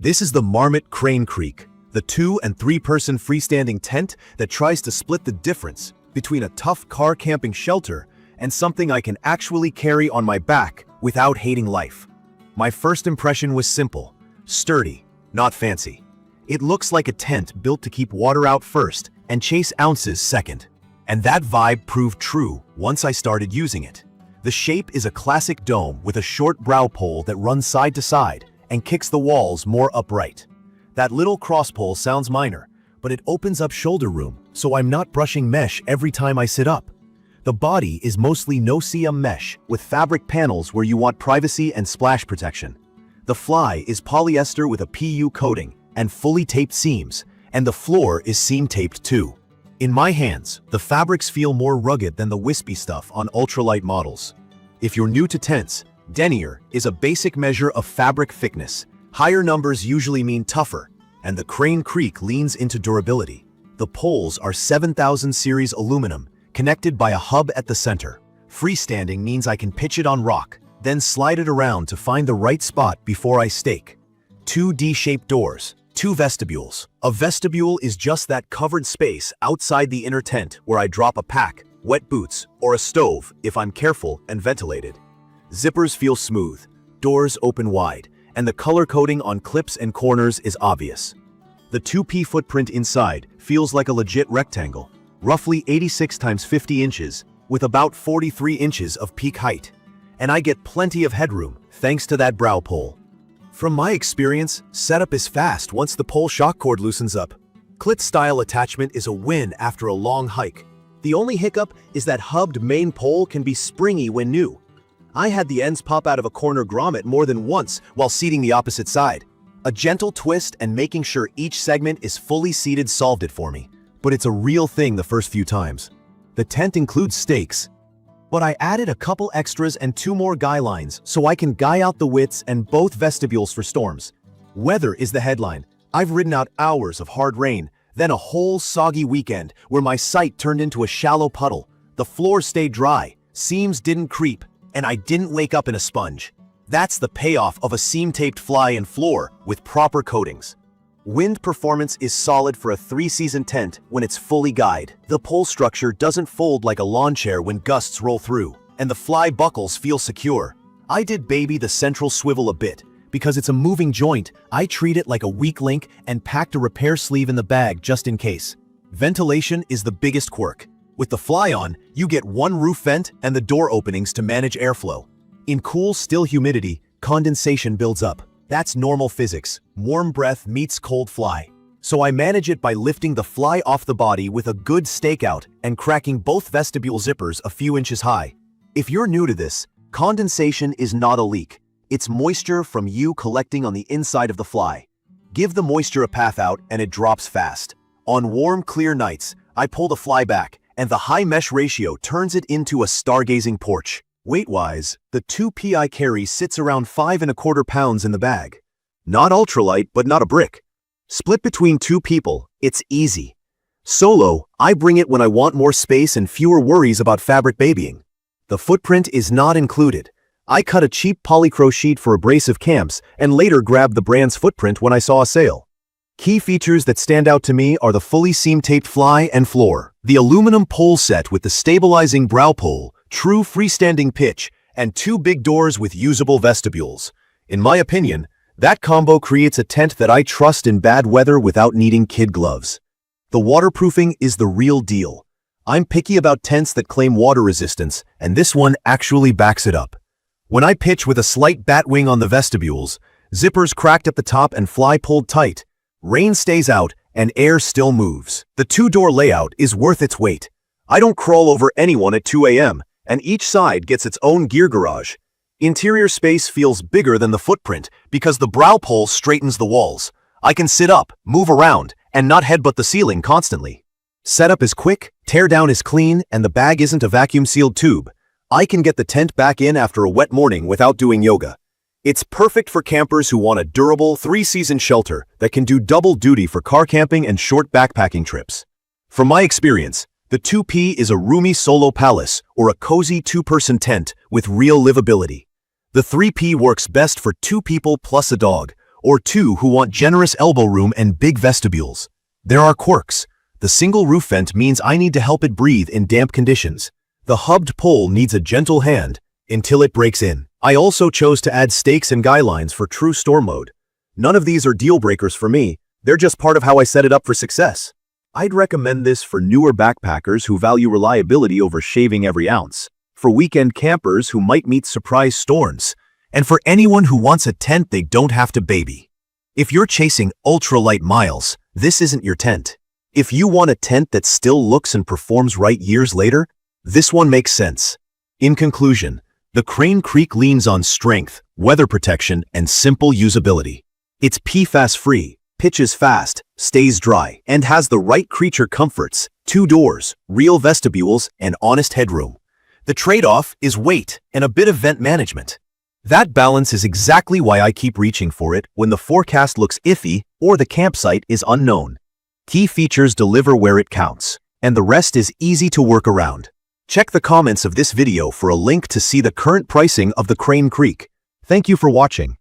This is the MARMOT Crane Creek, the 2- and 3-person freestanding tent that tries to split the difference between a tough car camping shelter and something I can actually carry on my back without hating life. My first impression was simple, sturdy, not fancy. It looks like a tent built to keep water out first and chase ounces second. And that vibe proved true once I started using it. The shape is a classic dome with a short brow pole that runs side to side and kicks the walls more upright. That little cross pole sounds minor, but it opens up shoulder room, so I'm not brushing mesh every time I sit up. The body is mostly no-seam mesh with fabric panels where you want privacy and splash protection. The fly is polyester with a PU coating and fully taped seams, and the floor is seam-taped too. In my hands, the fabrics feel more rugged than the wispy stuff on ultralight models. If you're new to tents, denier is a basic measure of fabric thickness. Higher numbers usually mean tougher, and the Crane Creek leans into durability. The poles are 7000 series aluminum, connected by a hub at the center. Freestanding means I can pitch it on rock, then slide it around to find the right spot before I stake. 2 D-shaped doors, 2 vestibules. A vestibule is just that covered space outside the inner tent where I drop a pack, wet boots, or a stove if I'm careful and ventilated. Zippers feel smooth, doors open wide, and the color coding on clips and corners is obvious. The 2P footprint inside feels like a legit rectangle, roughly 86 times 50 inches, with about 43 inches of peak height. And I get plenty of headroom thanks to that brow pole. From my experience, setup is fast once the pole shock cord loosens up. Clit-style attachment is a win after a long hike. The only hiccup is that hubbed main pole can be springy when new. I had the ends pop out of a corner grommet more than once while seating the opposite side. A gentle twist and making sure each segment is fully seated solved it for me. But it's a real thing the first few times. The tent includes stakes, but I added a couple extras and 2 more guy lines so I can guy out the widths and both vestibules for storms. Weather is the headline. I've ridden out hours of hard rain, then a whole soggy weekend where my site turned into a shallow puddle. The floor stayed dry, seams didn't creep, and I didn't wake up in a sponge. That's the payoff of a seam-taped fly and floor with proper coatings. Wind performance is solid for a 3-season tent when it's fully guyed. The pole structure doesn't fold like a lawn chair when gusts roll through, and the fly buckles feel secure. I did baby the central swivel a bit. Because it's a moving joint, I treat it like a weak link and packed a repair sleeve in the bag just in case. Ventilation is the biggest quirk. With the fly on, you get 1 roof vent and the door openings to manage airflow. In cool, still humidity, condensation builds up. That's normal physics. Warm breath meets cold fly. So I manage it by lifting the fly off the body with a good stakeout and cracking both vestibule zippers a few inches high. If you're new to this, condensation is not a leak. It's moisture from you collecting on the inside of the fly. Give the moisture a path out and it drops fast. On warm, clear nights, I pull the fly back, and the high mesh ratio turns it into a stargazing porch. Weight-wise, the 2P I carry sits around 5¼ pounds in the bag. Not ultralight, but not a brick. Split between 2 people, it's easy. Solo, I bring it when I want more space and fewer worries about fabric babying. The footprint is not included. I cut a cheap polycro sheet for abrasive camps and later grabbed the brand's footprint when I saw a sale. Key features that stand out to me are the fully seam-taped fly and floor, the aluminum pole set with the stabilizing brow pole, true freestanding pitch, and 2 big doors with usable vestibules. In my opinion, that combo creates a tent that I trust in bad weather without needing kid gloves. The waterproofing is the real deal. I'm picky about tents that claim water resistance, and this one actually backs it up. When I pitch with a slight bat wing on the vestibules, zippers cracked at the top and fly pulled tight, rain stays out, and air still moves. The 2-door layout is worth its weight. I don't crawl over anyone at 2 a.m., and each side gets its own gear garage. Interior space feels bigger than the footprint because the brow pole straightens the walls. I can sit up, move around, and not headbutt the ceiling constantly. Setup is quick, tear down is clean, and the bag isn't a vacuum-sealed tube. I can get the tent back in after a wet morning without doing yoga. It's perfect for campers who want a durable 3-season shelter that can do double duty for car camping and short backpacking trips. From my experience, the 2P is a roomy solo palace or a cozy 2-person tent with real livability. The 3P works best for 2 people plus a dog, or two who want generous elbow room and big vestibules. There are quirks. The single roof vent means I need to help it breathe in damp conditions. The hubbed pole needs a gentle hand until it breaks in. I also chose to add stakes and guy lines for true storm mode. None of these are deal breakers for me. They're just part of how I set it up for success. I'd recommend this for newer backpackers who value reliability over shaving every ounce, for weekend campers who might meet surprise storms, and for anyone who wants a tent they don't have to baby. If you're chasing ultralight miles, this isn't your tent. If you want a tent that still looks and performs right years later, this one makes sense. In conclusion, the Crane Creek leans on strength, weather protection, and simple usability. It's PFAS-free, pitches fast, stays dry, and has the right creature comforts: 2 doors, real vestibules, and honest headroom. The trade-off is weight and a bit of vent management. That balance is exactly why I keep reaching for it when the forecast looks iffy or the campsite is unknown. Key features deliver where it counts, and the rest is easy to work around. Check the comments of this video for a link to see the current pricing of the Crane Creek. Thank you for watching.